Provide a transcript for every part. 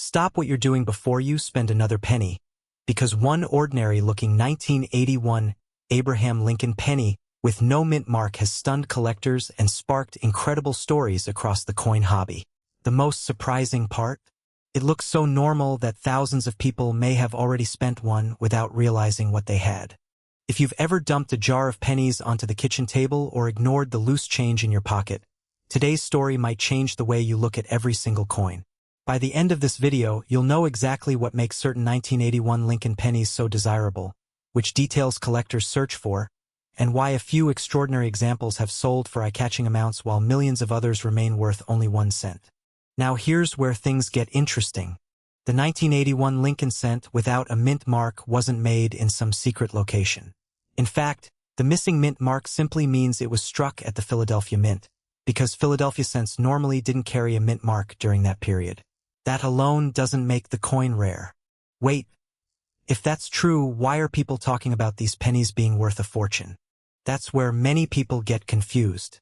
Stop what you're doing before you spend another penny, because one ordinary-looking 1981 Abraham Lincoln penny with no mint mark has stunned collectors and sparked incredible stories across the coin hobby. The most surprising part? It looks so normal that thousands of people may have already spent one without realizing what they had. If you've ever dumped a jar of pennies onto the kitchen table or ignored the loose change in your pocket, today's story might change the way you look at every single coin. By the end of this video, you'll know exactly what makes certain 1981 Lincoln pennies so desirable, which details collectors search for, and why a few extraordinary examples have sold for eye-catching amounts while millions of others remain worth only 1 cent. Now here's where things get interesting. The 1981 Lincoln cent without a mint mark wasn't made in some secret location. In fact, the missing mint mark simply means it was struck at the Philadelphia Mint, because Philadelphia cents normally didn't carry a mint mark during that period. That alone doesn't make the coin rare. Wait, if that's true, why are people talking about these pennies being worth a fortune? That's where many people get confused.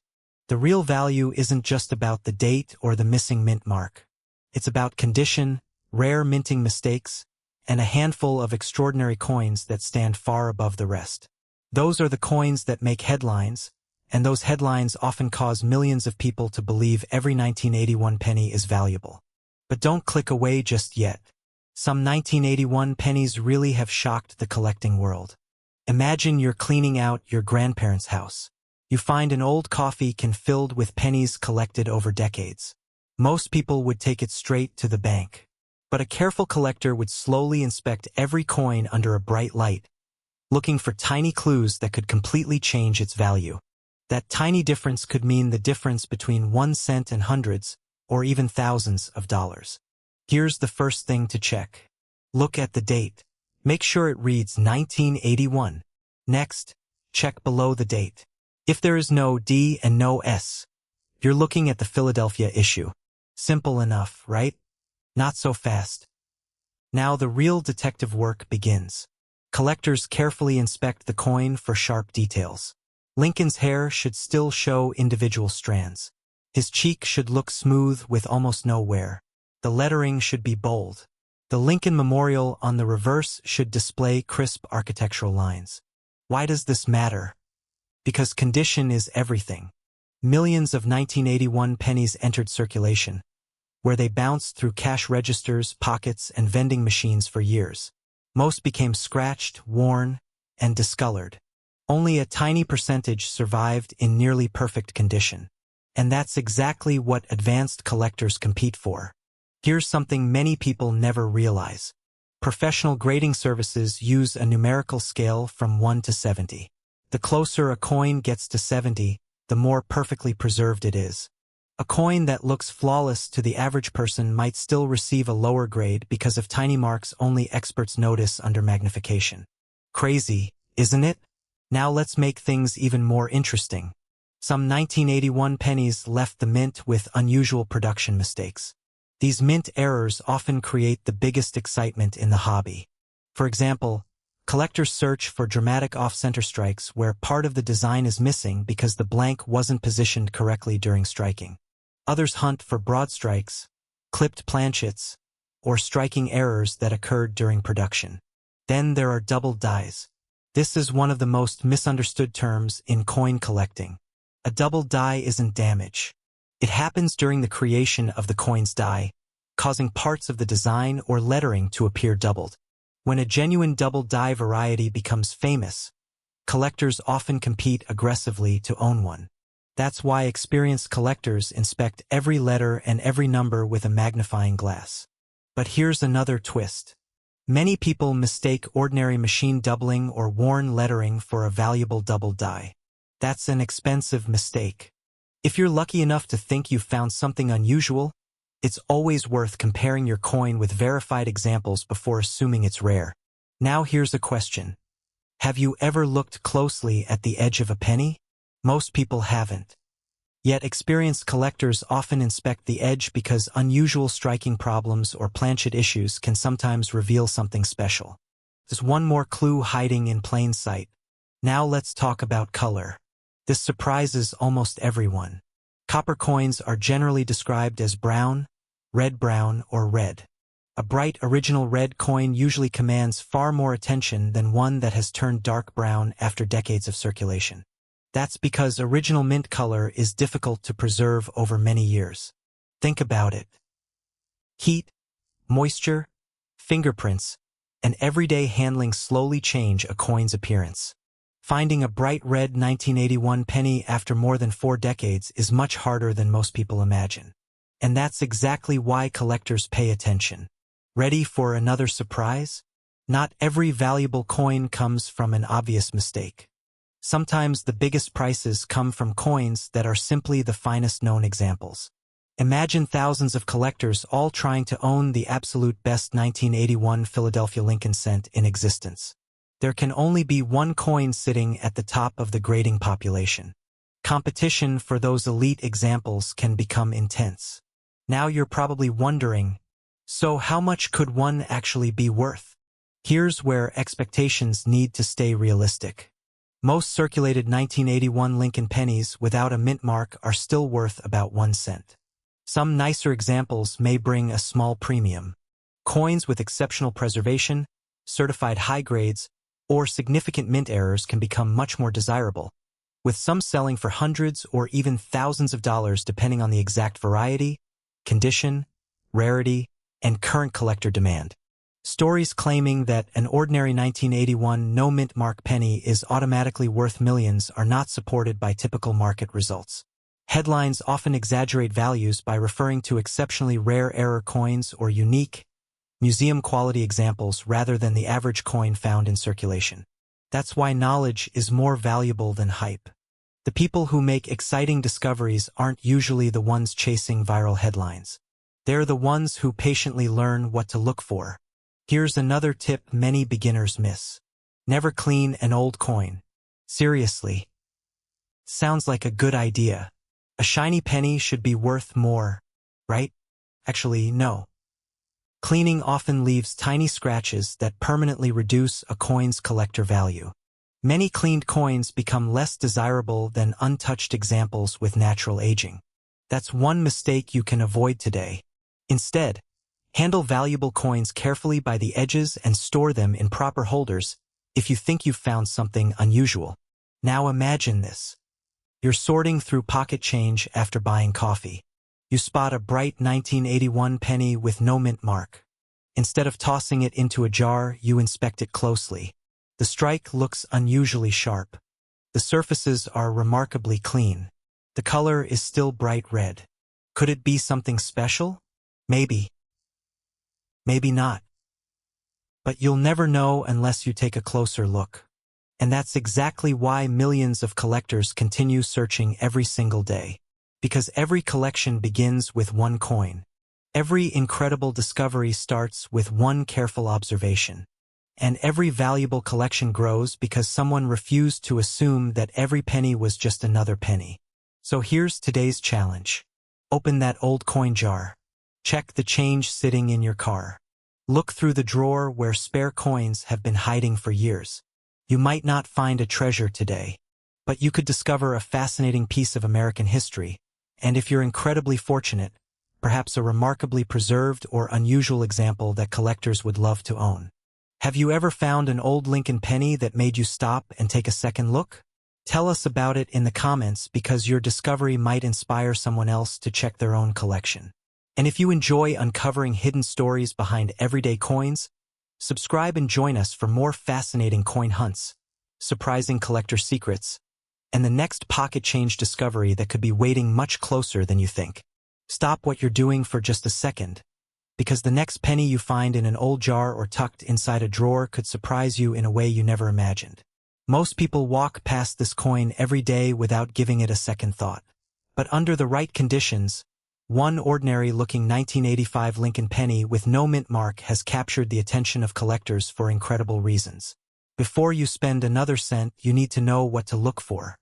The real value isn't just about the date or the missing mint mark. It's about condition, rare minting mistakes, and a handful of extraordinary coins that stand far above the rest. Those are the coins that make headlines, and those headlines often cause millions of people to believe every 1981 penny is valuable. But don't click away just yet. Some 1981 pennies really have shocked the collecting world. Imagine you're cleaning out your grandparents' house. You find an old coffee can filled with pennies collected over decades. Most people would take it straight to the bank. But a careful collector would slowly inspect every coin under a bright light, looking for tiny clues that could completely change its value. That tiny difference could mean the difference between 1 cent and hundreds, or even thousands of dollars. Here's the first thing to check. Look at the date. Make sure it reads 1981. Next, check below the date. If there is no D and no S, you're looking at the Philadelphia issue. Simple enough, right? Not so fast. Now the real detective work begins. Collectors carefully inspect the coin for sharp details. Lincoln's hair should still show individual strands. His cheek should look smooth with almost no wear. The lettering should be bold. The Lincoln Memorial on the reverse should display crisp architectural lines. Why does this matter? Because condition is everything. Millions of 1981 pennies entered circulation, where they bounced through cash registers, pockets, and vending machines for years. Most became scratched, worn, and discolored. Only a tiny percentage survived in nearly perfect condition. And that's exactly what advanced collectors compete for. Here's something many people never realize. Professional grading services use a numerical scale from 1 to 70. The closer a coin gets to 70, the more perfectly preserved it is. A coin that looks flawless to the average person might still receive a lower grade because of tiny marks only experts notice under magnification. Crazy, isn't it? Now let's make things even more interesting. Some 1981 pennies left the mint with unusual production mistakes. These mint errors often create the biggest excitement in the hobby. For example, collectors search for dramatic off-center strikes where part of the design is missing because the blank wasn't positioned correctly during striking. Others hunt for broad strikes, clipped planchets, or striking errors that occurred during production. Then there are double dies. This is one of the most misunderstood terms in coin collecting. A double die isn't damage. It happens during the creation of the coin's die, causing parts of the design or lettering to appear doubled. When a genuine double die variety becomes famous, collectors often compete aggressively to own one. That's why experienced collectors inspect every letter and every number with a magnifying glass. But here's another twist. Many people mistake ordinary machine doubling or worn lettering for a valuable double die. That's an expensive mistake. If you're lucky enough to think you've found something unusual, it's always worth comparing your coin with verified examples before assuming it's rare. Now here's a question. Have you ever looked closely at the edge of a penny? Most people haven't. Yet experienced collectors often inspect the edge because unusual striking problems or planchet issues can sometimes reveal something special. There's one more clue hiding in plain sight. Now let's talk about color. This surprises almost everyone. Copper coins are generally described as brown, red-brown, or red. A bright original red coin usually commands far more attention than one that has turned dark brown after decades of circulation. That's because original mint color is difficult to preserve over many years. Think about it. Heat, moisture, fingerprints, and everyday handling slowly change a coin's appearance. Finding a bright red 1981 penny after more than 4 decades is much harder than most people imagine. And that's exactly why collectors pay attention. Ready for another surprise? Not every valuable coin comes from an obvious mistake. Sometimes the biggest prices come from coins that are simply the finest known examples. Imagine thousands of collectors all trying to own the absolute best 1981 Philadelphia Lincoln cent in existence. There can only be one coin sitting at the top of the grading population. Competition for those elite examples can become intense. Now you're probably wondering, so how much could one actually be worth? Here's where expectations need to stay realistic. Most circulated 1981 Lincoln pennies without a mint mark are still worth about 1 cent. Some nicer examples may bring a small premium. Coins with exceptional preservation, certified high grades, or significant mint errors can become much more desirable, with some selling for hundreds or even thousands of dollars depending on the exact variety, condition, rarity, and current collector demand. Stories claiming that an ordinary 1981 no-mint mark penny is automatically worth millions are not supported by typical market results. Headlines often exaggerate values by referring to exceptionally rare error coins or unique, museum-quality examples rather than the average coin found in circulation. That's why knowledge is more valuable than hype. The people who make exciting discoveries aren't usually the ones chasing viral headlines. They're the ones who patiently learn what to look for. Here's another tip many beginners miss. Never clean an old coin. Seriously. Sounds like a good idea. A shiny penny should be worth more, right? Actually, no. Cleaning often leaves tiny scratches that permanently reduce a coin's collector value. Many cleaned coins become less desirable than untouched examples with natural aging. That's one mistake you can avoid today. Instead, handle valuable coins carefully by the edges and store them in proper holders if you think you've found something unusual. Now imagine this. You're sorting through pocket change after buying coffee. You spot a bright 1981 penny with no mint mark. Instead of tossing it into a jar, you inspect it closely. The strike looks unusually sharp. The surfaces are remarkably clean. The color is still bright red. Could it be something special? Maybe. Maybe not. But you'll never know unless you take a closer look. And that's exactly why millions of collectors continue searching every single day. Because every collection begins with one coin. Every incredible discovery starts with one careful observation. And every valuable collection grows because someone refused to assume that every penny was just another penny. So here's today's challenge. Open that old coin jar. Check the change sitting in your car. Look through the drawer where spare coins have been hiding for years. You might not find a treasure today, but you could discover a fascinating piece of American history, and if you're incredibly fortunate, perhaps a remarkably preserved or unusual example that collectors would love to own. Have you ever found an old Lincoln penny that made you stop and take a second look? Tell us about it in the comments because your discovery might inspire someone else to check their own collection. And if you enjoy uncovering hidden stories behind everyday coins, subscribe and join us for more fascinating coin hunts, surprising collector secrets, and the next pocket change discovery that could be waiting much closer than you think. Stop what you're doing for just a second, because the next penny you find in an old jar or tucked inside a drawer could surprise you in a way you never imagined. Most people walk past this coin every day without giving it a second thought. But under the right conditions, one ordinary-looking 1985 Lincoln penny with no mint mark has captured the attention of collectors for incredible reasons. Before you spend another cent, you need to know what to look for.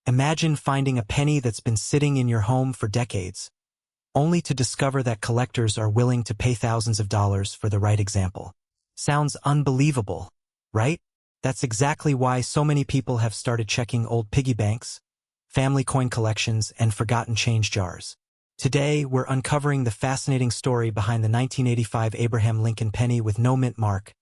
Imagine finding a penny that's been sitting in your home for decades, only to discover that collectors are willing to pay thousands of dollars for the right example. Sounds unbelievable, right? That's exactly why so many people have started checking old piggy banks, family coin collections, and forgotten change jars. Today, we're uncovering the fascinating story behind the 1985 Abraham Lincoln penny with no mint mark,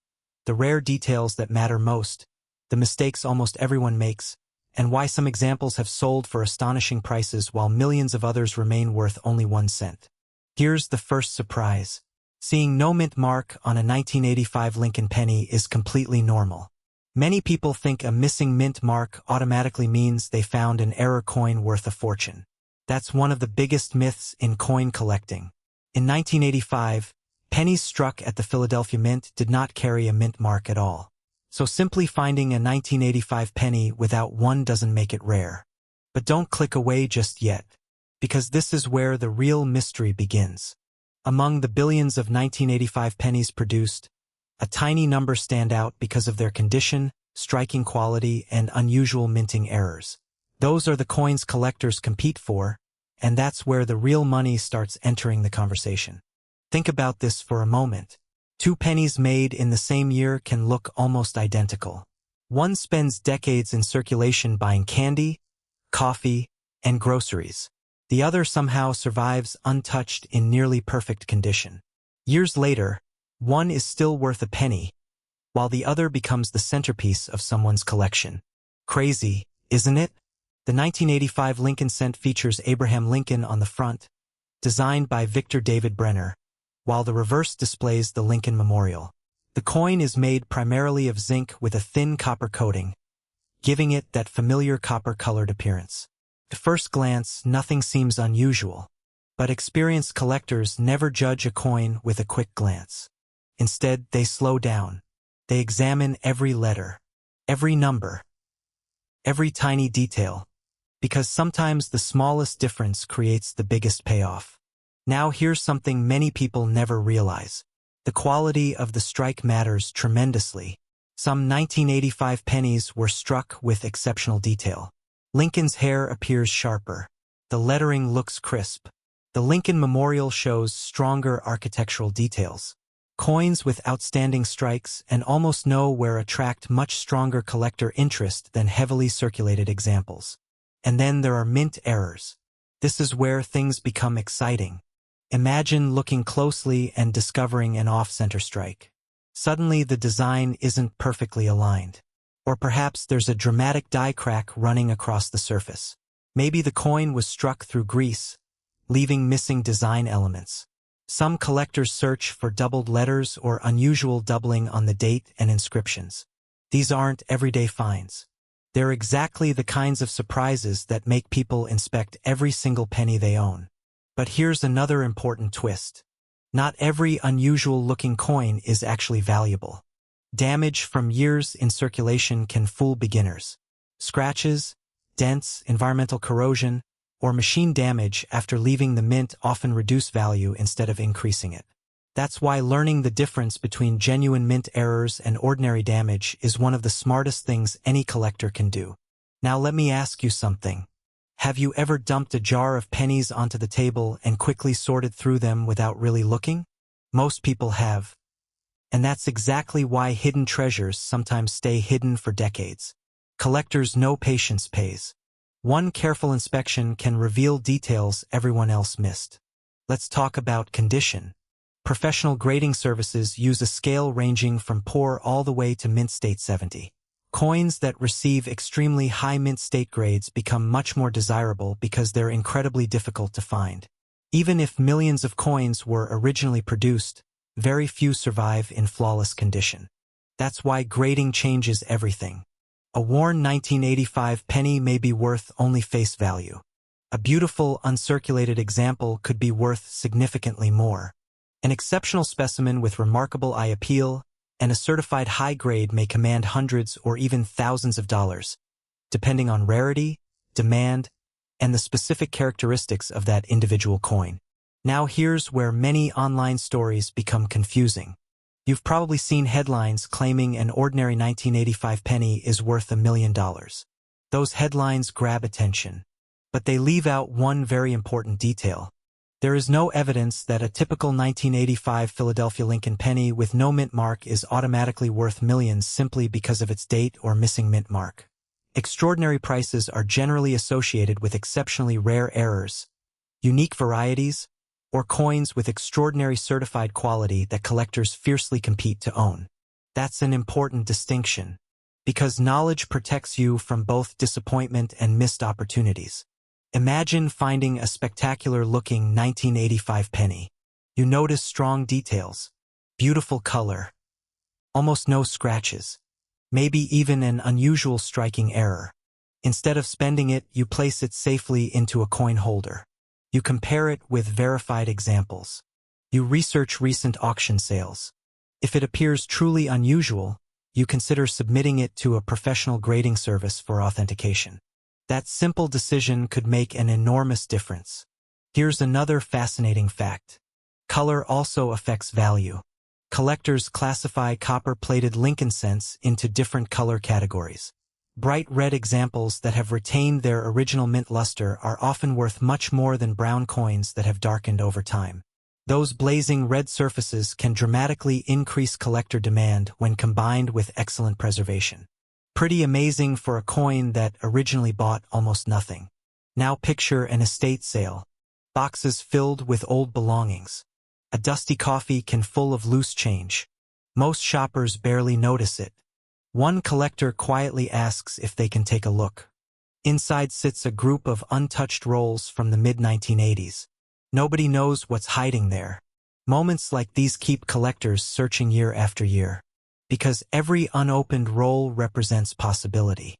the rare details that matter most, the mistakes almost everyone makes, and why some examples have sold for astonishing prices while millions of others remain worth only 1 cent. Here's the first surprise. Seeing no mint mark on a 1985 Lincoln penny is completely normal. Many people think a missing mint mark automatically means they found an error coin worth a fortune. That's one of the biggest myths in coin collecting. In 1985, pennies struck at the Philadelphia Mint did not carry a mint mark at all. So simply finding a 1985 penny without one doesn't make it rare. But don't click away just yet, because this is where the real mystery begins. Among the billions of 1985 pennies produced, a tiny number stand out because of their condition, striking quality, and unusual minting errors. Those are the coins collectors compete for, and that's where the real money starts entering the conversation. Think about this for a moment. 2 pennies made in the same year can look almost identical. One spends decades in circulation buying candy, coffee, and groceries. The other somehow survives untouched in nearly perfect condition. Years later, one is still worth a penny, while the other becomes the centerpiece of someone's collection. Crazy, isn't it? The 1985 Lincoln cent features Abraham Lincoln on the front, designed by Victor David Brenner, while the reverse displays the Lincoln Memorial. The coin is made primarily of zinc with a thin copper coating, giving it that familiar copper-colored appearance. At first glance, nothing seems unusual, but experienced collectors never judge a coin with a quick glance. Instead, they slow down. They examine every letter, every number, every tiny detail, because sometimes the smallest difference creates the biggest payoff. Now here's something many people never realize. The quality of the strike matters tremendously. Some 1985 pennies were struck with exceptional detail. Lincoln's hair appears sharper. The lettering looks crisp. The Lincoln Memorial shows stronger architectural details. Coins with outstanding strikes and almost nowhere attract much stronger collector interest than heavily circulated examples. And then there are mint errors. This is where things become exciting. Imagine looking closely and discovering an off-center strike. Suddenly the design isn't perfectly aligned. Or perhaps there's a dramatic die crack running across the surface. Maybe the coin was struck through grease, leaving missing design elements. Some collectors search for doubled letters or unusual doubling on the date and inscriptions. These aren't everyday finds. They're exactly the kinds of surprises that make people inspect every single penny they own. But here's another important twist. Not every unusual-looking coin is actually valuable. Damage from years in circulation can fool beginners. Scratches, dents, environmental corrosion, or machine damage after leaving the mint often reduce value instead of increasing it. That's why learning the difference between genuine mint errors and ordinary damage is one of the smartest things any collector can do. Now let me ask you something. Have you ever dumped a jar of pennies onto the table and quickly sorted through them without really looking? Most people have. And that's exactly why hidden treasures sometimes stay hidden for decades. Collectors know patience pays. One careful inspection can reveal details everyone else missed. Let's talk about condition. Professional grading services use a scale ranging from poor all the way to mint state 70. Coins that receive extremely high mint state grades become much more desirable because they're incredibly difficult to find. Even if millions of coins were originally produced, very few survive in flawless condition. That's why grading changes everything. A worn 1985 penny may be worth only face value. A beautiful, uncirculated example could be worth significantly more. An exceptional specimen with remarkable eye appeal and a certified high grade may command hundreds or even thousands of dollars, depending on rarity, demand, and the specific characteristics of that individual coin. Now here's where many online stories become confusing. You've probably seen headlines claiming an ordinary 1985 penny is worth $1 million. Those headlines grab attention, but they leave out one very important detail. There is no evidence that a typical 1985 Philadelphia Lincoln penny with no mint mark is automatically worth millions simply because of its date or missing mint mark. Extraordinary prices are generally associated with exceptionally rare errors, unique varieties, or coins with extraordinary certified quality that collectors fiercely compete to own. That's an important distinction, because knowledge protects you from both disappointment and missed opportunities. Imagine finding a spectacular-looking 1985 penny. You notice strong details, beautiful color, almost no scratches, maybe even an unusual striking error. Instead of spending it, you place it safely into a coin holder. You compare it with verified examples. You research recent auction sales. If it appears truly unusual, you consider submitting it to a professional grading service for authentication. That simple decision could make an enormous difference. Here's another fascinating fact. Color also affects value. Collectors classify copper-plated Lincoln cents into different color categories. Bright red examples that have retained their original mint luster are often worth much more than brown coins that have darkened over time. Those blazing red surfaces can dramatically increase collector demand when combined with excellent preservation. Pretty amazing for a coin that originally bought almost nothing. Now picture an estate sale. Boxes filled with old belongings. A dusty coffee can full of loose change. Most shoppers barely notice it. One collector quietly asks if they can take a look. Inside sits a group of untouched rolls from the mid-1980s. Nobody knows what's hiding there. Moments like these keep collectors searching year after year. Because every unopened roll represents possibility.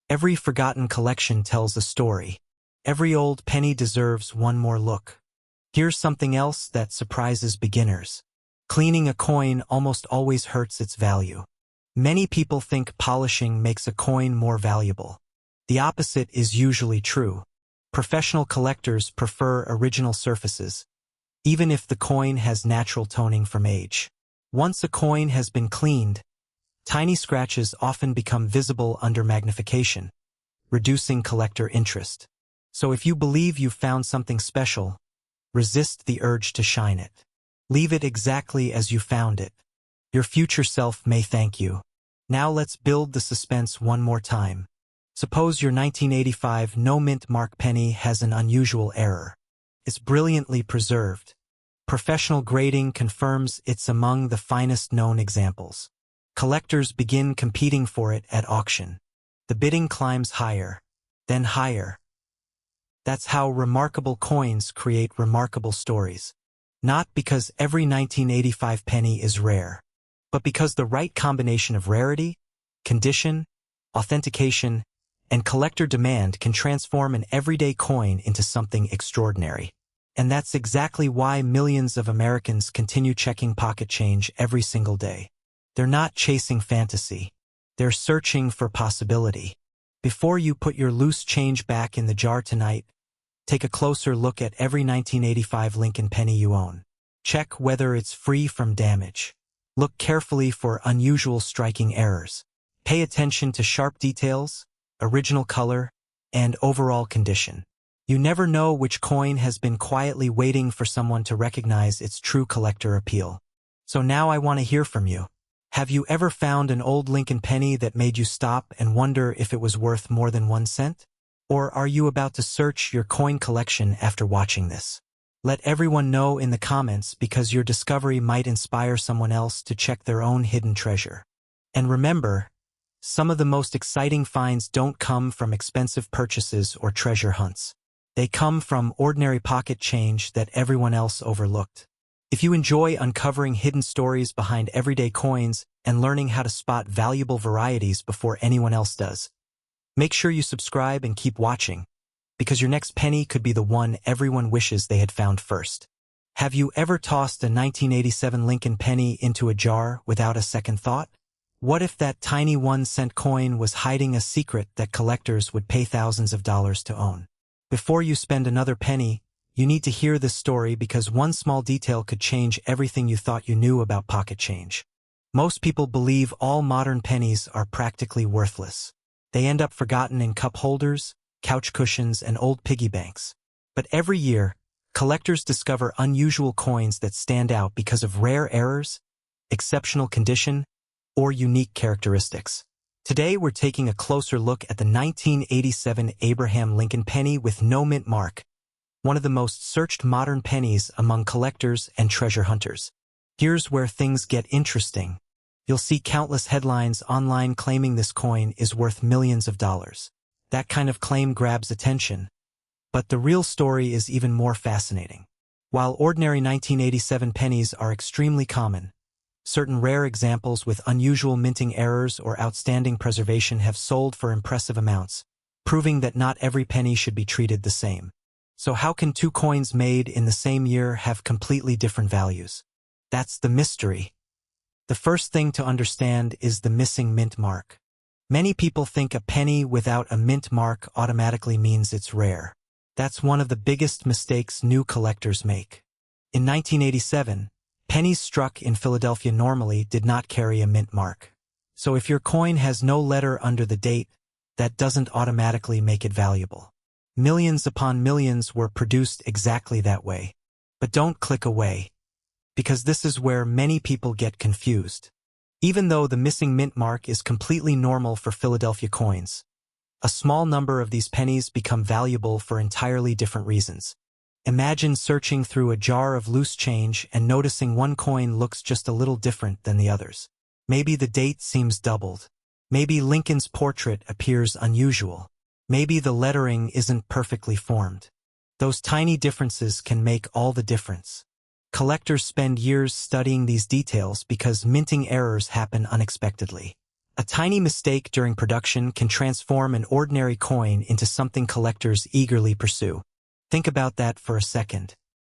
Every forgotten collection tells a story. Every old penny deserves one more look. Here's something else that surprises beginners. Cleaning a coin almost always hurts its value. Many people think polishing makes a coin more valuable. The opposite is usually true. Professional collectors prefer original surfaces, even if the coin has natural toning from age. Once a coin has been cleaned, tiny scratches often become visible under magnification, reducing collector interest. So if you believe you've found something special, resist the urge to shine it. Leave it exactly as you found it. Your future self may thank you. Now let's build the suspense one more time. Suppose your 1985 no-mint mark penny has an unusual error. It's brilliantly preserved. Professional grading confirms it's among the finest known examples. Collectors begin competing for it at auction. The bidding climbs higher, then higher. That's how remarkable coins create remarkable stories. Not because every 1985 penny is rare, but because the right combination of rarity, condition, authentication, and collector demand can transform an everyday coin into something extraordinary. And that's exactly why millions of Americans continue checking pocket change every single day. They're not chasing fantasy. They're searching for possibility. Before you put your loose change back in the jar tonight, take a closer look at every 1985 Lincoln penny you own. Check whether it's free from damage. Look carefully for unusual striking errors. Pay attention to sharp details, original color, and overall condition. You never know which coin has been quietly waiting for someone to recognize its true collector appeal. So now I want to hear from you. Have you ever found an old Lincoln penny that made you stop and wonder if it was worth more than 1 cent? Or are you about to search your coin collection after watching this? Let everyone know in the comments, because your discovery might inspire someone else to check their own hidden treasure. And remember, some of the most exciting finds don't come from expensive purchases or treasure hunts. They come from ordinary pocket change that everyone else overlooked. If you enjoy uncovering hidden stories behind everyday coins and learning how to spot valuable varieties before anyone else does, make sure you subscribe and keep watching, because your next penny could be the one everyone wishes they had found first. Have you ever tossed a 1987 Lincoln penny into a jar without a second thought? What if that tiny 1-cent coin was hiding a secret that collectors would pay thousands of dollars to own? Before you spend another penny, you need to hear this story, because one small detail could change everything you thought you knew about pocket change. Most people believe all modern pennies are practically worthless. They end up forgotten in cup holders, couch cushions, and old piggy banks. But every year, collectors discover unusual coins that stand out because of rare errors, exceptional condition, or unique characteristics. Today we're taking a closer look at the 1987 Abraham Lincoln penny with no mint mark, one of the most searched modern pennies among collectors and treasure hunters. Here's where things get interesting. You'll see countless headlines online claiming this coin is worth millions of dollars. That kind of claim grabs attention. But the real story is even more fascinating. While ordinary 1987 pennies are extremely common, certain rare examples with unusual minting errors or outstanding preservation have sold for impressive amounts, proving that not every penny should be treated the same. So how can two coins made in the same year have completely different values? That's the mystery. The first thing to understand is the missing mint mark. Many people think a penny without a mint mark automatically means it's rare. That's one of the biggest mistakes new collectors make. In 1987, pennies struck in Philadelphia normally did not carry a mint mark. So if your coin has no letter under the date, that doesn't automatically make it valuable. Millions upon millions were produced exactly that way. But don't click away, because this is where many people get confused. Even though the missing mint mark is completely normal for Philadelphia coins, a small number of these pennies become valuable for entirely different reasons. Imagine searching through a jar of loose change and noticing one coin looks just a little different than the others. Maybe the date seems doubled. Maybe Lincoln's portrait appears unusual. Maybe the lettering isn't perfectly formed. Those tiny differences can make all the difference. Collectors spend years studying these details because minting errors happen unexpectedly. A tiny mistake during production can transform an ordinary coin into something collectors eagerly pursue. Think about that for a second.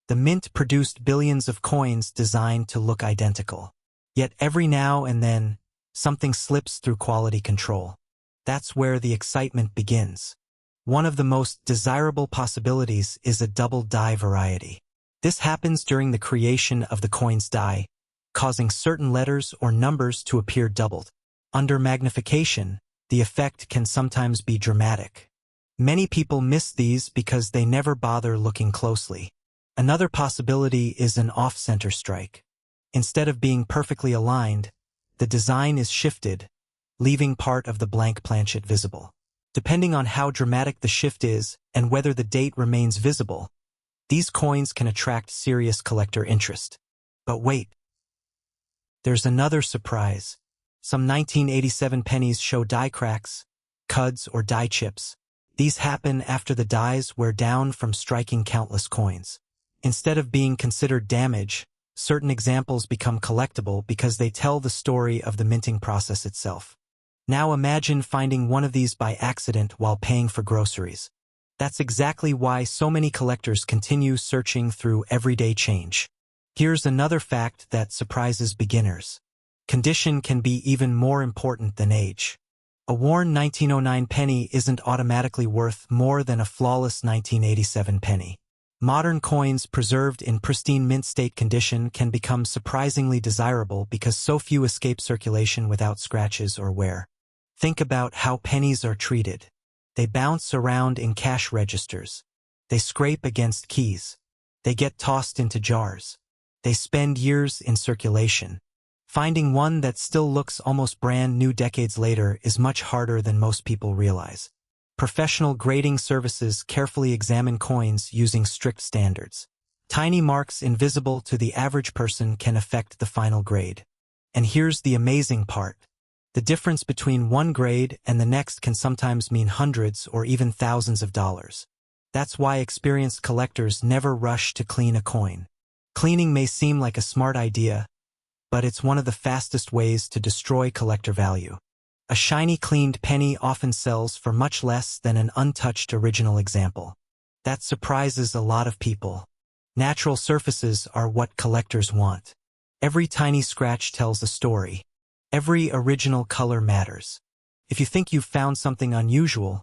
The mint produced billions of coins designed to look identical. Yet every now and then, something slips through quality control. That's where the excitement begins. One of the most desirable possibilities is a double die variety. This happens during the creation of the coin's die, causing certain letters or numbers to appear doubled. Under magnification, the effect can sometimes be dramatic. Many people miss these because they never bother looking closely. Another possibility is an off-center strike. Instead of being perfectly aligned, the design is shifted, leaving part of the blank planchet visible. Depending on how dramatic the shift is and whether the date remains visible, these coins can attract serious collector interest. But wait, there's another surprise. Some 1987 pennies show die cracks, cuds, or die chips. These happen after the dies wear down from striking countless coins. Instead of being considered damage, certain examples become collectible because they tell the story of the minting process itself. Now imagine finding one of these by accident while paying for groceries. That's exactly why so many collectors continue searching through everyday change. Here's another fact that surprises beginners. Condition can be even more important than age. A worn 1909 penny isn't automatically worth more than a flawless 1987 penny. Modern coins preserved in pristine mint state condition can become surprisingly desirable because so few escape circulation without scratches or wear. Think about how pennies are treated. They bounce around in cash registers. They scrape against keys. They get tossed into jars. They spend years in circulation. Finding one that still looks almost brand new decades later is much harder than most people realize. Professional grading services carefully examine coins using strict standards. Tiny marks invisible to the average person can affect the final grade. And here's the amazing part. The difference between one grade and the next can sometimes mean hundreds or even thousands of dollars. That's why experienced collectors never rush to clean a coin. Cleaning may seem like a smart idea, but it's one of the fastest ways to destroy collector value. A shiny cleaned penny often sells for much less than an untouched original example. That surprises a lot of people. Natural surfaces are what collectors want. Every tiny scratch tells a story. Every original color matters. If you think you've found something unusual,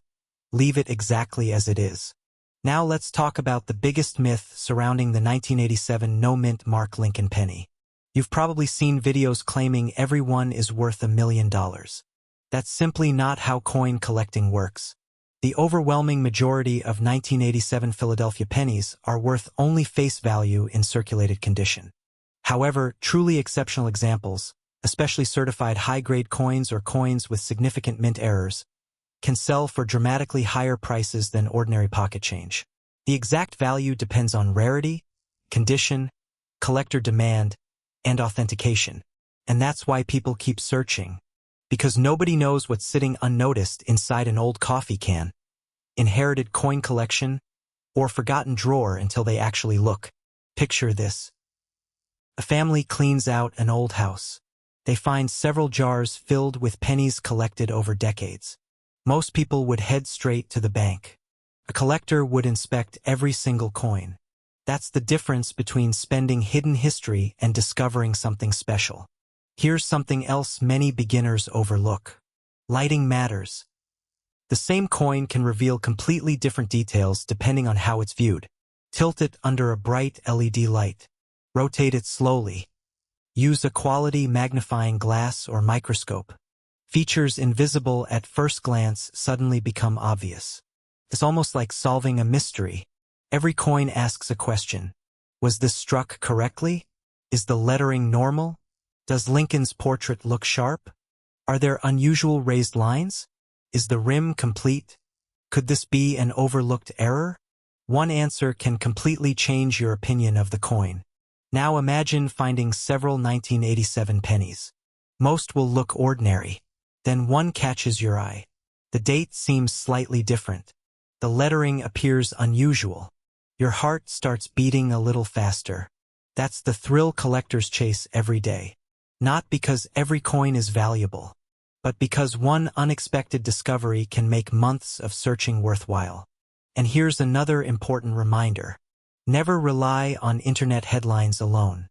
leave it exactly as it is. Now let's talk about the biggest myth surrounding the 1987 no-mint mark Lincoln penny. You've probably seen videos claiming every one is worth $1 million. That's simply not how coin collecting works. The overwhelming majority of 1987 Philadelphia pennies are worth only face value in circulated condition. However, truly exceptional examples, especially certified high-grade coins or coins with significant mint errors, can sell for dramatically higher prices than ordinary pocket change. The exact value depends on rarity, condition, collector demand, and authentication. And that's why people keep searching. Because nobody knows what's sitting unnoticed inside an old coffee can, inherited coin collection, or forgotten drawer until they actually look. Picture this. A family cleans out an old house. They find several jars filled with pennies collected over decades. Most people would head straight to the bank. A collector would inspect every single coin. That's the difference between spending hidden history and discovering something special. Here's something else many beginners overlook. Lighting matters. The same coin can reveal completely different details depending on how it's viewed. Tilt it under a bright LED light. Rotate it slowly. Use a quality magnifying glass or microscope. Features invisible at first glance suddenly become obvious. It's almost like solving a mystery. Every coin asks a question. Was this struck correctly? Is the lettering normal? Does Lincoln's portrait look sharp? Are there unusual raised lines? Is the rim complete? Could this be an overlooked error? One answer can completely change your opinion of the coin. Now imagine finding several 1987 pennies. Most will look ordinary. Then one catches your eye. The date seems slightly different. The lettering appears unusual. Your heart starts beating a little faster. That's the thrill collectors chase every day. Not because every coin is valuable, but because one unexpected discovery can make months of searching worthwhile. And here's another important reminder. Never rely on internet headlines alone.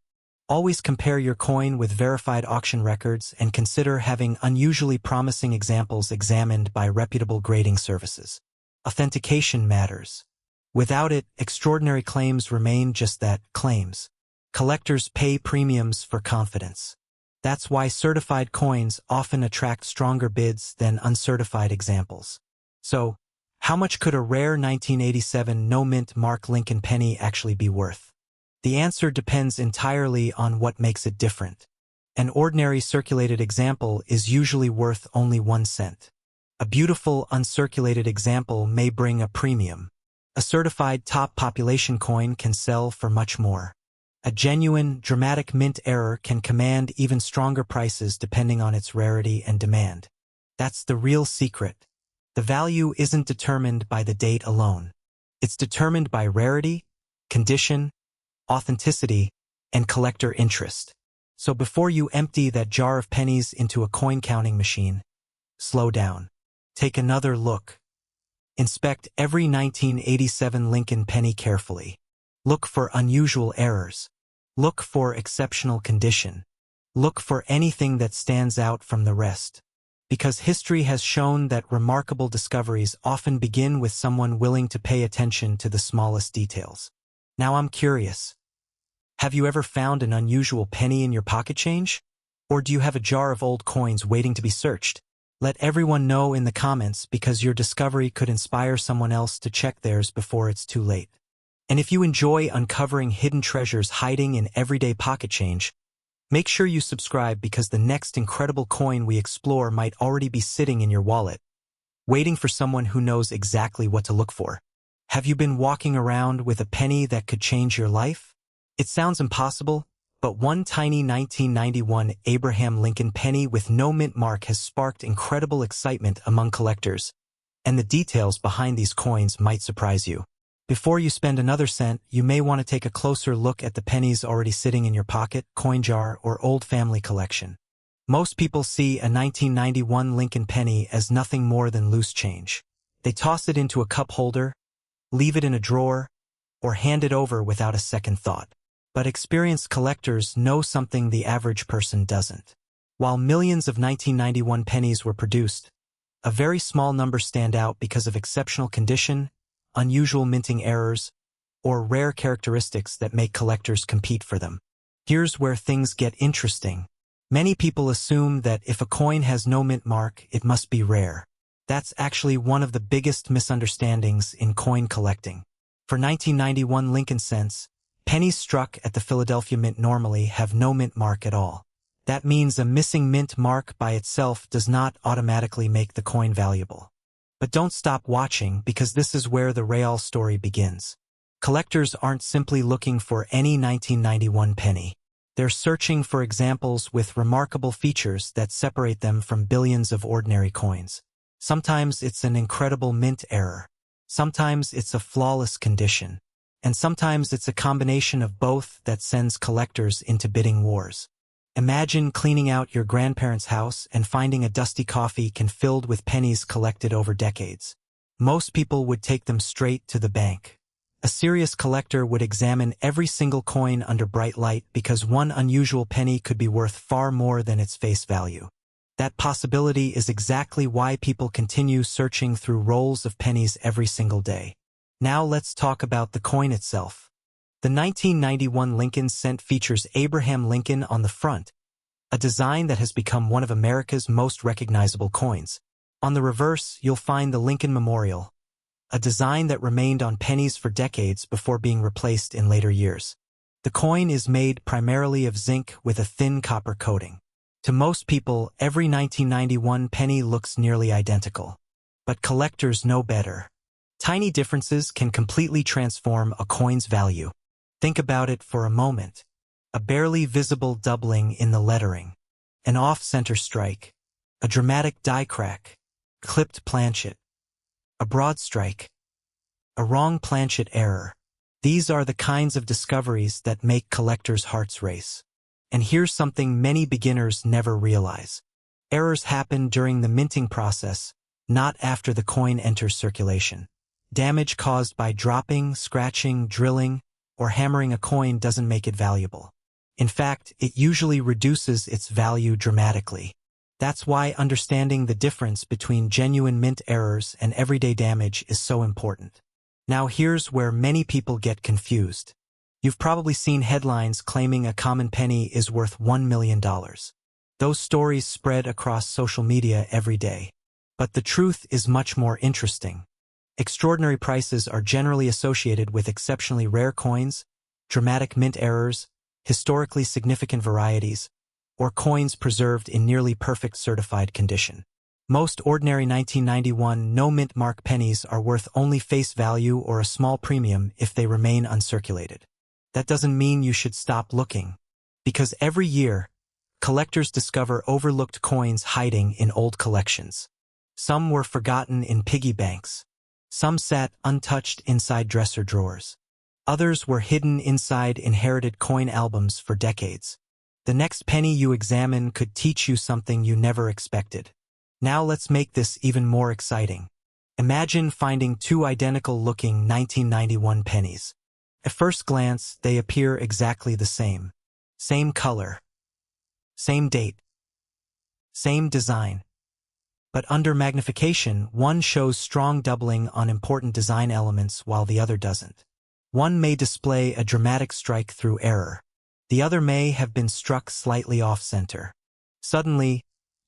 Always compare your coin with verified auction records and consider having unusually promising examples examined by reputable grading services. Authentication matters. Without it, extraordinary claims remain just that, claims. Collectors pay premiums for confidence. That's why certified coins often attract stronger bids than uncertified examples. So, how much could a rare 1987 no-mint Mark Lincoln penny actually be worth? The answer depends entirely on what makes it different. An ordinary circulated example is usually worth only 1 cent. A beautiful uncirculated example may bring a premium. A certified top population coin can sell for much more. A genuine, dramatic mint error can command even stronger prices depending on its rarity and demand. That's the real secret. The value isn't determined by the date alone. It's determined by rarity, condition, authenticity, and collector interest. So before you empty that jar of pennies into a coin counting machine, slow down. Take another look. Inspect every 1987 Lincoln penny carefully. Look for unusual errors. Look for exceptional condition. Look for anything that stands out from the rest. Because history has shown that remarkable discoveries often begin with someone willing to pay attention to the smallest details. Now I'm curious. Have you ever found an unusual penny in your pocket change? Or do you have a jar of old coins waiting to be searched? Let everyone know in the comments because your discovery could inspire someone else to check theirs before it's too late. And if you enjoy uncovering hidden treasures hiding in everyday pocket change, make sure you subscribe because the next incredible coin we explore might already be sitting in your wallet, waiting for someone who knows exactly what to look for. Have you been walking around with a penny that could change your life? It sounds impossible, but one tiny 1991 Abraham Lincoln penny with no mint mark has sparked incredible excitement among collectors, and the details behind these coins might surprise you. Before you spend another cent, you may want to take a closer look at the pennies already sitting in your pocket, coin jar, or old family collection. Most people see a 1991 Lincoln penny as nothing more than loose change. They toss it into a cup holder, leave it in a drawer, or hand it over without a second thought. But experienced collectors know something the average person doesn't. While millions of 1991 pennies were produced, a very small number stand out because of exceptional condition, unusual minting errors, or rare characteristics that make collectors compete for them. Here's where things get interesting. Many people assume that if a coin has no mint mark, it must be rare. That's actually one of the biggest misunderstandings in coin collecting. For 1991 Lincoln cents, pennies struck at the Philadelphia Mint normally have no mint mark at all. That means a missing mint mark by itself does not automatically make the coin valuable. But don't stop watching because this is where the real story begins. Collectors aren't simply looking for any 1991 penny. They're searching for examples with remarkable features that separate them from billions of ordinary coins. Sometimes it's an incredible mint error. Sometimes it's a flawless condition. And sometimes it's a combination of both that sends collectors into bidding wars. Imagine cleaning out your grandparents' house and finding a dusty coffee can filled with pennies collected over decades. Most people would take them straight to the bank. A serious collector would examine every single coin under bright light because one unusual penny could be worth far more than its face value. That possibility is exactly why people continue searching through rolls of pennies every single day. Now let's talk about the coin itself. The 1991 Lincoln cent features Abraham Lincoln on the front, a design that has become one of America's most recognizable coins. On the reverse, you'll find the Lincoln Memorial, a design that remained on pennies for decades before being replaced in later years. The coin is made primarily of zinc with a thin copper coating. To most people, every 1991 penny looks nearly identical. But collectors know better. Tiny differences can completely transform a coin's value. Think about it for a moment. A barely visible doubling in the lettering, an off-center strike, a dramatic die crack, clipped planchet, a broad strike, a wrong planchet error. These are the kinds of discoveries that make collectors' hearts race. And here's something many beginners never realize. Errors happen during the minting process, not after the coin enters circulation. Damage caused by dropping, scratching, drilling, or hammering a coin doesn't make it valuable. In fact, it usually reduces its value dramatically. That's why understanding the difference between genuine mint errors and everyday damage is so important. Now here's where many people get confused. You've probably seen headlines claiming a common penny is worth $1 million. Those stories spread across social media every day. But the truth is much more interesting. Extraordinary prices are generally associated with exceptionally rare coins, dramatic mint errors, historically significant varieties, or coins preserved in nearly perfect certified condition. Most ordinary 1991 no-mint mark pennies are worth only face value or a small premium if they remain uncirculated. That doesn't mean you should stop looking, because every year, collectors discover overlooked coins hiding in old collections. Some were forgotten in piggy banks. Some sat untouched inside dresser drawers. Others were hidden inside inherited coin albums for decades. The next penny you examine could teach you something you never expected. Now let's make this even more exciting. Imagine finding two identical-looking 1991 pennies. At first glance, they appear exactly the same. Same color. Same date. Same design. But under magnification, one shows strong doubling on important design elements while the other doesn't. One may display a dramatic strike through error. The other may have been struck slightly off-center. Suddenly,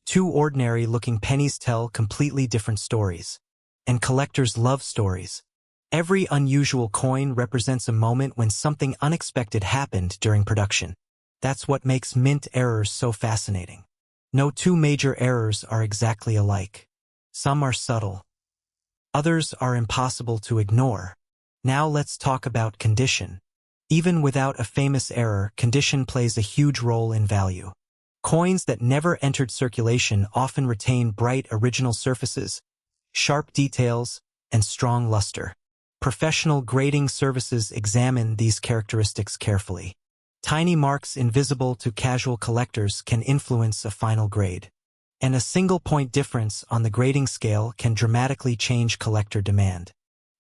two ordinary-looking pennies tell completely different stories. And collectors love stories. Every unusual coin represents a moment when something unexpected happened during production. That's what makes mint errors so fascinating. No two major errors are exactly alike. Some are subtle. Others are impossible to ignore. Now let's talk about condition. Even without a famous error, condition plays a huge role in value. Coins that never entered circulation often retain bright original surfaces, sharp details, and strong luster. Professional grading services examine these characteristics carefully. Tiny marks invisible to casual collectors can influence a final grade. And a single-point difference on the grading scale can dramatically change collector demand.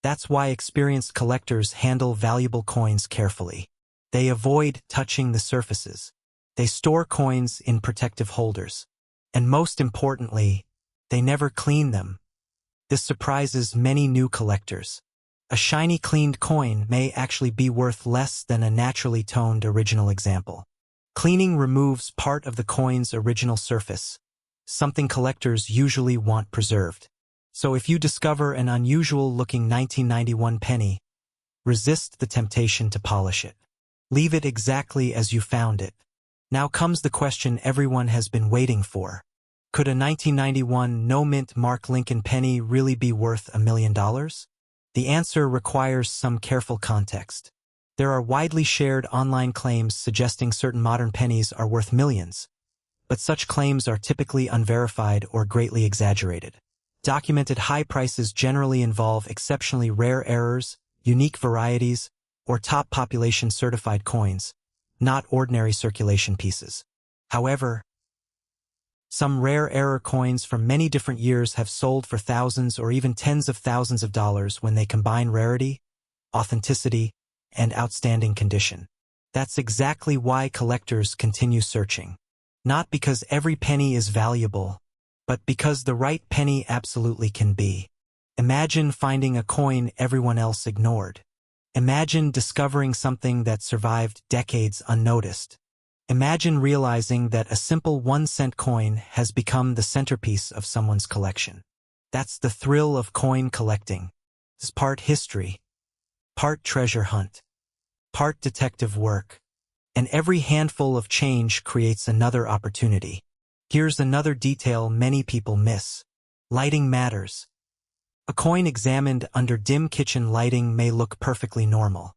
That's why experienced collectors handle valuable coins carefully. They avoid touching the surfaces. They store coins in protective holders. And most importantly, they never clean them. This surprises many new collectors. A shiny cleaned coin may actually be worth less than a naturally toned original example. Cleaning removes part of the coin's original surface, something collectors usually want preserved. So if you discover an unusual-looking 1991 penny, resist the temptation to polish it. Leave it exactly as you found it. Now comes the question everyone has been waiting for. Could a 1991 no-mint mark Lincoln penny really be worth $1 million? The answer requires some careful context. There are widely shared online claims suggesting certain modern pennies are worth millions, but such claims are typically unverified or greatly exaggerated. Documented high prices generally involve exceptionally rare errors, unique varieties, or top population certified coins, not ordinary circulation pieces. However, some rare error coins from many different years have sold for thousands or even tens of thousands of dollars when they combine rarity, authenticity, and outstanding condition. That's exactly why collectors continue searching. Not because every penny is valuable, but because the right penny absolutely can be. Imagine finding a coin everyone else ignored. Imagine discovering something that survived decades unnoticed. Imagine realizing that a simple 1-cent coin has become the centerpiece of someone's collection. That's the thrill of coin collecting. It's part history, part treasure hunt, part detective work, and every handful of change creates another opportunity. Here's another detail many people miss. Lighting matters. A coin examined under dim kitchen lighting may look perfectly normal.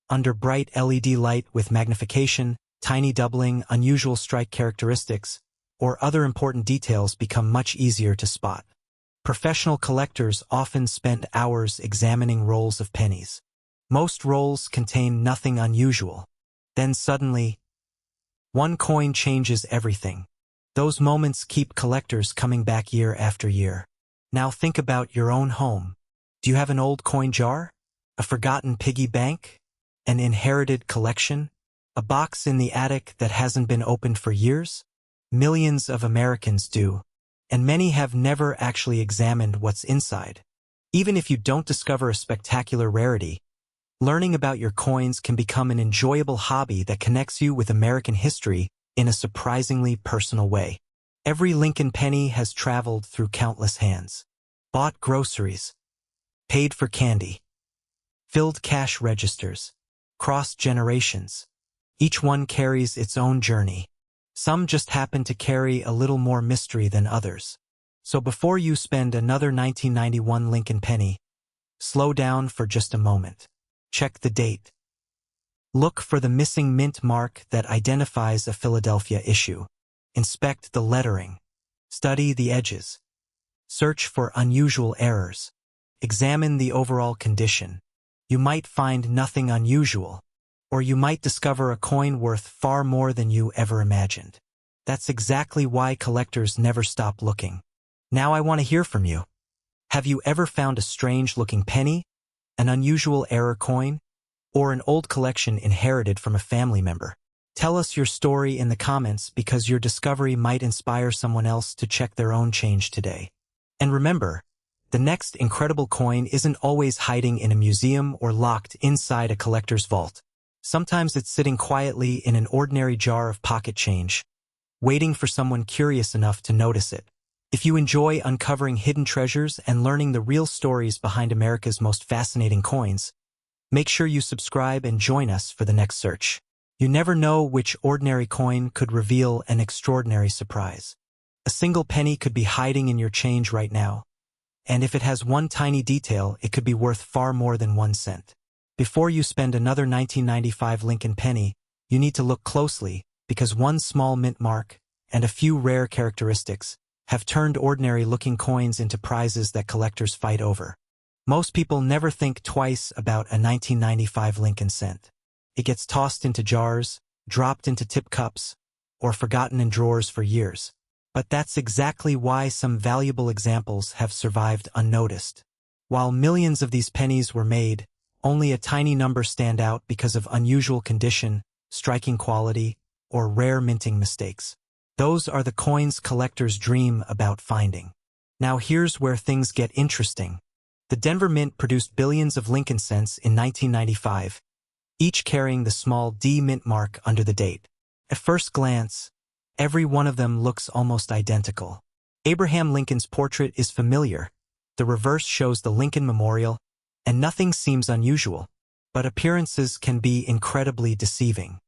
Under bright LED light with magnification, tiny doubling, unusual strike characteristics, or other important details become much easier to spot. Professional collectors often spend hours examining rolls of pennies. Most rolls contain nothing unusual. Then suddenly, one coin changes everything. Those moments keep collectors coming back year after year. Now think about your own home. Do you have an old coin jar? A forgotten piggy bank? An inherited collection? A box in the attic that hasn't been opened for years? Millions of Americans do, and many have never actually examined what's inside. Even if you don't discover a spectacular rarity, learning about your coins can become an enjoyable hobby that connects you with American history in a surprisingly personal way. Every Lincoln penny has traveled through countless hands, bought groceries, paid for candy, filled cash registers, crossed generations. Each one carries its own journey. Some just happen to carry a little more mystery than others. So before you spend another 1991 Lincoln penny, slow down for just a moment. Check the date. Look for the missing mint mark that identifies a Philadelphia issue. Inspect the lettering. Study the edges. Search for unusual errors. Examine the overall condition. You might find nothing unusual, or you might discover a coin worth far more than you ever imagined. That's exactly why collectors never stop looking. Now I want to hear from you. Have you ever found a strange-looking penny, an unusual error coin, or an old collection inherited from a family member? Tell us your story in the comments because your discovery might inspire someone else to check their own change today. And remember, the next incredible coin isn't always hiding in a museum or locked inside a collector's vault. Sometimes it's sitting quietly in an ordinary jar of pocket change, waiting for someone curious enough to notice it. If you enjoy uncovering hidden treasures and learning the real stories behind America's most fascinating coins, make sure you subscribe and join us for the next search. You never know which ordinary coin could reveal an extraordinary surprise. A single penny could be hiding in your change right now, and if it has one tiny detail, it could be worth far more than 1 cent. Before you spend another 1995 Lincoln penny, you need to look closely because one small mint mark and a few rare characteristics have turned ordinary-looking coins into prizes that collectors fight over. Most people never think twice about a 1995 Lincoln cent. It gets tossed into jars, dropped into tip cups, or forgotten in drawers for years. But that's exactly why some valuable examples have survived unnoticed. While millions of these pennies were made, only a tiny number stand out because of unusual condition, striking quality, or rare minting mistakes. Those are the coins collectors dream about finding. Now here's where things get interesting. The Denver Mint produced billions of Lincoln cents in 1995, each carrying the small D mint mark under the date. At first glance, every one of them looks almost identical. Abraham Lincoln's portrait is familiar. The reverse shows the Lincoln Memorial, and nothing seems unusual. But appearances can be incredibly deceiving.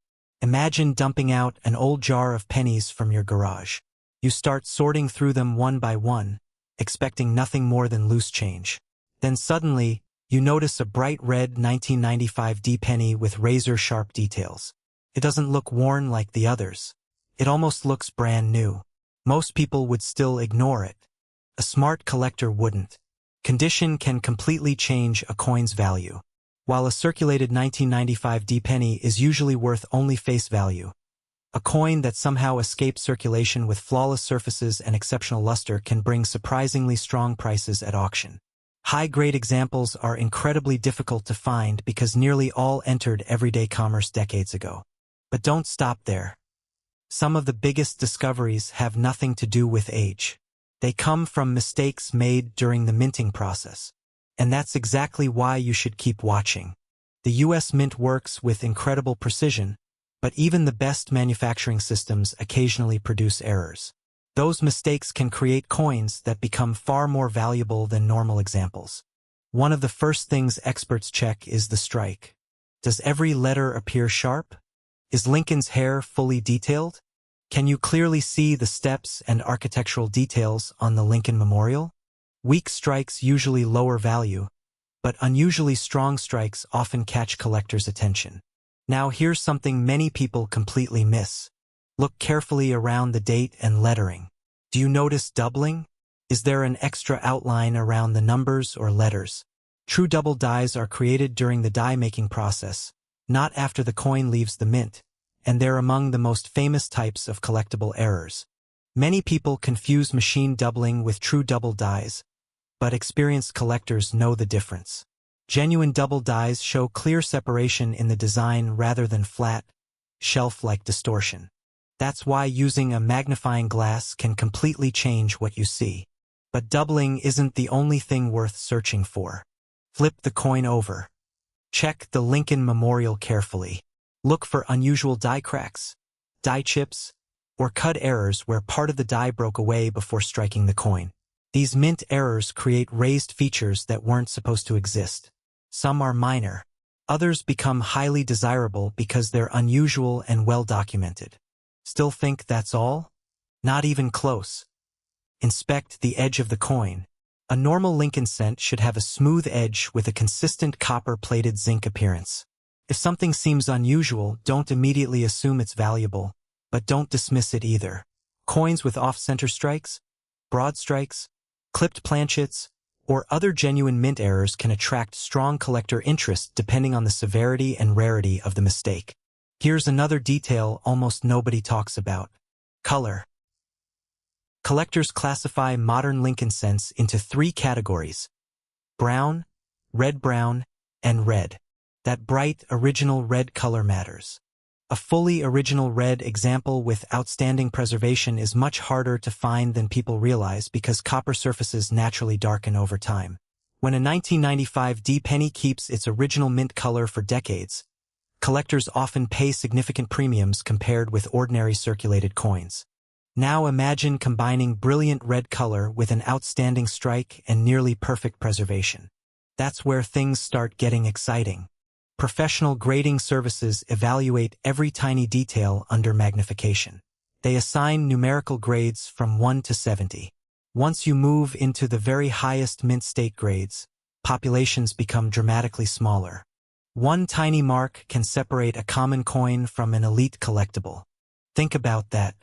Imagine dumping out an old jar of pennies from your garage. You start sorting through them one by one, expecting nothing more than loose change. Then suddenly, You notice a bright red 1995 D penny with razor-sharp details. It doesn't look worn like the others. It almost looks brand new. Most people would still ignore it. A smart collector wouldn't. Condition can completely change a coin's value. While a circulated 1995 D penny is usually worth only face value, a coin that somehow escaped circulation with flawless surfaces and exceptional luster can bring surprisingly strong prices at auction. High-grade examples are incredibly difficult to find because nearly all entered everyday commerce decades ago. But don't stop there. Some of the biggest discoveries have nothing to do with age. They come from mistakes made during the minting process. And that's exactly why you should keep watching. The US Mint works with incredible precision, but even the best manufacturing systems occasionally produce errors. Those mistakes can create coins that become far more valuable than normal examples. One of the first things experts check is the strike. Does every letter appear sharp? Is Lincoln's hair fully detailed? Can you clearly see the steps and architectural details on the Lincoln Memorial? Weak strikes usually lower value, but unusually strong strikes often catch collectors' attention. Now here's something many people completely miss. Look carefully around the date and lettering. Do you notice doubling? Is there an extra outline around the numbers or letters? True double dies are created during the die-making process, not after the coin leaves the mint, and they're among the most famous types of collectible errors. Many people confuse machine doubling with true double dies, but experienced collectors know the difference. Genuine double dies show clear separation in the design rather than flat, shelf-like distortion. That's why using a magnifying glass can completely change what you see. But doubling isn't the only thing worth searching for. Flip the coin over. Check the Lincoln Memorial carefully. Look for unusual die cracks, die chips, or cut errors where part of the die broke away before striking the coin. These mint errors create raised features that weren't supposed to exist. Some are minor. Others become highly desirable because they're unusual and well documented. Still think that's all? Not even close. Inspect the edge of the coin. A normal Lincoln cent should have a smooth edge with a consistent copper-plated zinc appearance. If something seems unusual, don't immediately assume it's valuable, but don't dismiss it either. Coins with off-center strikes, broad strikes, clipped planchets, or other genuine mint errors can attract strong collector interest depending on the severity and rarity of the mistake. Here's another detail almost nobody talks about. Color. Collectors classify modern Lincoln cents into 3 categories: brown, red-brown, and red. That bright, original red color matters. A fully original red example with outstanding preservation is much harder to find than people realize because copper surfaces naturally darken over time. When a 1995 D penny keeps its original mint color for decades, collectors often pay significant premiums compared with ordinary circulated coins. Now imagine combining brilliant red color with an outstanding strike and nearly perfect preservation. That's where things start getting exciting. Professional grading services evaluate every tiny detail under magnification. They assign numerical grades from 1 to 70. Once you move into the very highest mint state grades, populations become dramatically smaller. One tiny mark can separate a common coin from an elite collectible. Think about that.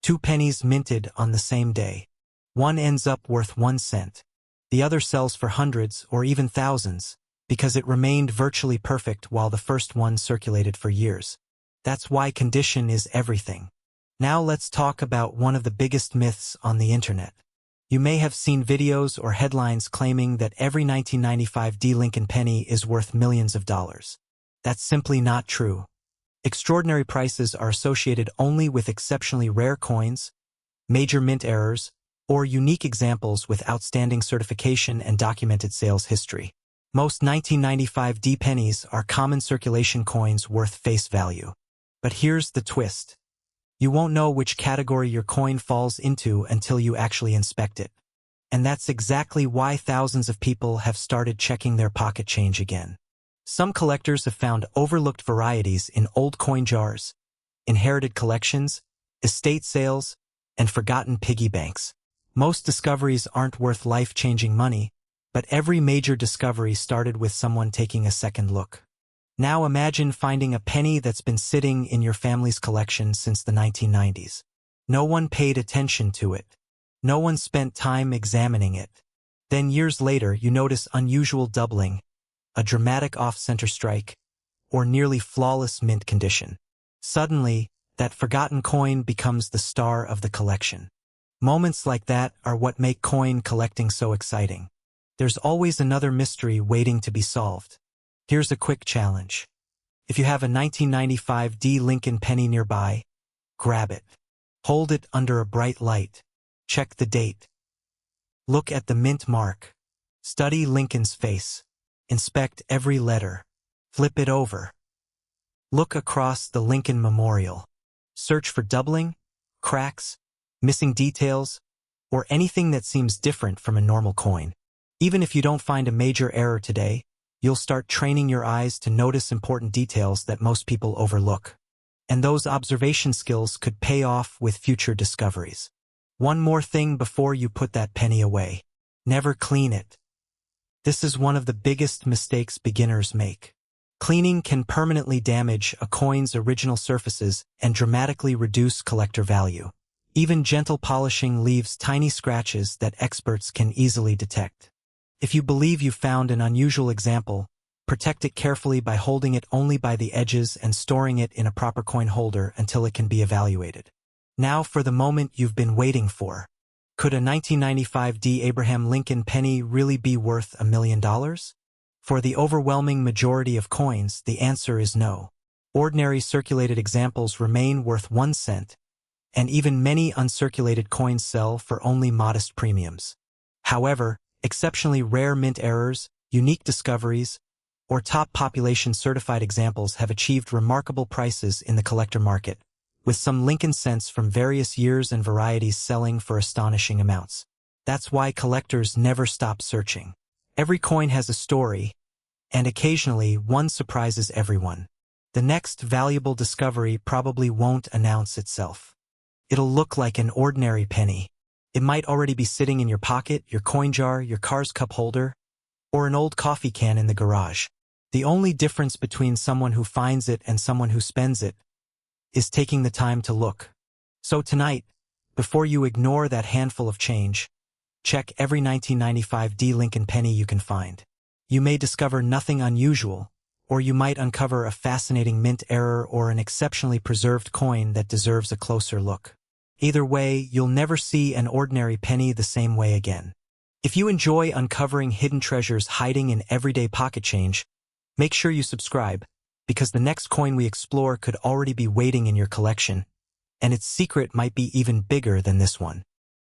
2 pennies minted on the same day. One ends up worth 1 cent. The other sells for hundreds or even thousands, because it remained virtually perfect while the first one circulated for years. That's why condition is everything. Now let's talk about one of the biggest myths on the internet. You may have seen videos or headlines claiming that every 1995 D Lincoln penny is worth millions of dollars. That's simply not true. Extraordinary prices are associated only with exceptionally rare coins, major mint errors, or unique examples with outstanding certification and documented sales history. Most 1995 D pennies are common circulation coins worth face value. But here's the twist. You won't know which category your coin falls into until you actually inspect it. And that's exactly why thousands of people have started checking their pocket change again. Some collectors have found overlooked varieties in old coin jars, inherited collections, estate sales, and forgotten piggy banks. Most discoveries aren't worth life-changing money, But every major discovery started with someone taking a second look. Now imagine finding a penny that's been sitting in your family's collection since the 1990s. No one paid attention to it. No one spent time examining it. Then years later, you notice unusual doubling, a dramatic off-center strike, or nearly flawless mint condition. Suddenly, that forgotten coin becomes the star of the collection. Moments like that are what make coin collecting so exciting. There's always another mystery waiting to be solved. Here's a quick challenge. If you have a 1995 D Lincoln penny nearby, grab it. Hold it under a bright light. Check the date. Look at the mint mark. Study Lincoln's face. Inspect every letter. Flip it over. Look across the Lincoln Memorial. Search for doubling, cracks, missing details, or anything that seems different from a normal coin. Even if you don't find a major error today, you'll start training your eyes to notice important details that most people overlook. And those observation skills could pay off with future discoveries. One more thing before you put that penny away. Never clean it. This is one of the biggest mistakes beginners make. Cleaning can permanently damage a coin's original surfaces and dramatically reduce collector value. Even gentle polishing leaves tiny scratches that experts can easily detect. If you believe you found an unusual example, protect it carefully by holding it only by the edges and storing it in a proper coin holder until it can be evaluated. Now for the moment you've been waiting for. Could a 1995 D. Abraham Lincoln penny really be worth $1 million? For the overwhelming majority of coins, the answer is no. Ordinary circulated examples remain worth 1 cent, and even many uncirculated coins sell for only modest premiums. However, exceptionally rare mint errors, unique discoveries, or top population certified examples have achieved remarkable prices in the collector market, with some Lincoln cents from various years and varieties selling for astonishing amounts. That's why collectors never stop searching. Every coin has a story, and occasionally one surprises everyone. The next valuable discovery probably won't announce itself. It'll look like an ordinary penny. It might already be sitting in your pocket, your coin jar, your car's cup holder, or an old coffee can in the garage. The only difference between someone who finds it and someone who spends it is taking the time to look. So tonight, before you ignore that handful of change, check every 1995 D. Lincoln penny you can find. You may discover nothing unusual, or you might uncover a fascinating mint error or an exceptionally preserved coin that deserves a closer look. Either way, you'll never see an ordinary penny the same way again. If you enjoy uncovering hidden treasures hiding in everyday pocket change, make sure you subscribe, because the next coin we explore could already be waiting in your collection, and its secret might be even bigger than this one.